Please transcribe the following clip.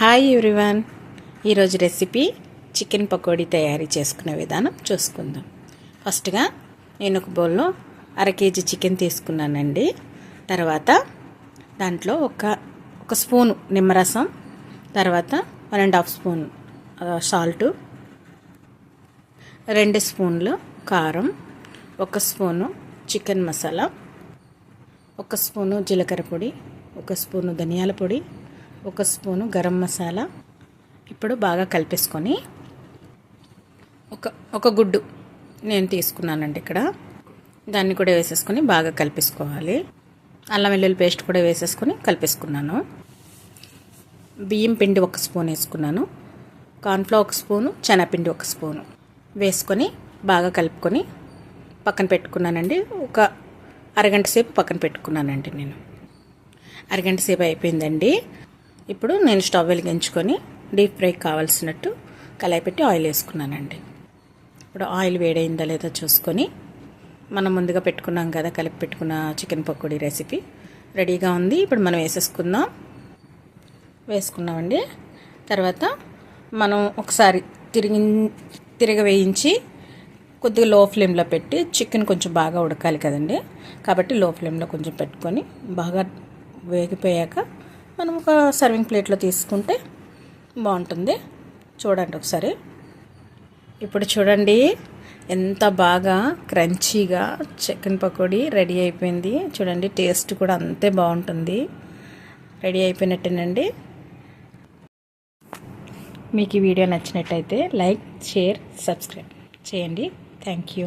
Hi everyone, ఈరోజు recipe chicken pakodi తయారీ చేసుకునే విధానం చూసుకుందాం. ఫస్ట్గా నేను ఒక బౌల్లో 1/2 kg చికెన్ తీసుకున్నానండి. తర్వాత దాంట్లో ఒక స్పూను నిమ్మరసం, తర్వాత 1.5 స్పూన్ సాల్టు, 2 స్పూన్లు కారం, 1 స్పూను చికెన్ మసాలా, 1 స్పూను జీలకర్ర పొడి, 1 స్పూను ధనియాల పొడి, 1 స్పూను గరం మసాలా. ఇప్పుడు బాగా కలిపేసుకొని ఒక గుడ్డు నేను తీసుకున్నానండి ఇక్కడ, దాన్ని కూడా వేసేసుకొని బాగా కలిపేసుకోవాలి. అల్లం వెల్లుల్లి పేస్ట్ కూడా వేసేసుకొని కలిపేసుకున్నాను. బియ్యం పిండి 1 స్పూన్ వేసుకున్నాను. కార్న్ఫ్లవర్ 1 స్పూను, శనగపిండి 1 స్పూను వేసుకొని బాగా కలుపుకొని పక్కన పెట్టుకున్నానండి. ఒక అరగంట సేపు పక్కన పెట్టుకున్నానండి. నేను అరగంట సేపు అయిపోయిందండి. ఇప్పుడు నేను స్టవ్ వెలిగించుకొని డీప్ ఫ్రై కావాల్సినట్టు కళాయి పెట్టి ఆయిల్ వేసుకున్నానండి. ఇప్పుడు ఆయిల్ వేడైందా లేదా చూసుకొని మనం ముందుగా పెట్టుకున్నాం కదా, కలిపి పెట్టుకున్న చికెన్ పకోడీ రెసిపీ రెడీగా ఉంది. ఇప్పుడు మనం వేసుకున్నామండి. తర్వాత మనం ఒకసారి తిరగవేయించి కొద్దిగా లో ఫ్లేమ్లో పెట్టి, చికెన్ కొంచెం బాగా ఉడకాలి కదండి, కాబట్టి లో ఫ్లేమ్లో కొంచెం పెట్టుకొని బాగా వేగిపోయాక మనం ఒక సర్వింగ్ ప్లేట్లో తీసుకుంటే బాగుంటుంది. చూడండి ఒకసారి. ఇప్పుడు చూడండి ఎంత బాగా క్రంచీగా చికెన్ పకోడీ రెడీ అయిపోయింది. చూడండి, టేస్ట్ కూడా అంతే బాగుంటుంది. రెడీ అయిపోయినట్టేనండి. మీకు ఈ వీడియో నచ్చినట్టయితే లైక్, షేర్, సబ్స్క్రైబ్ చేయండి. Thank you.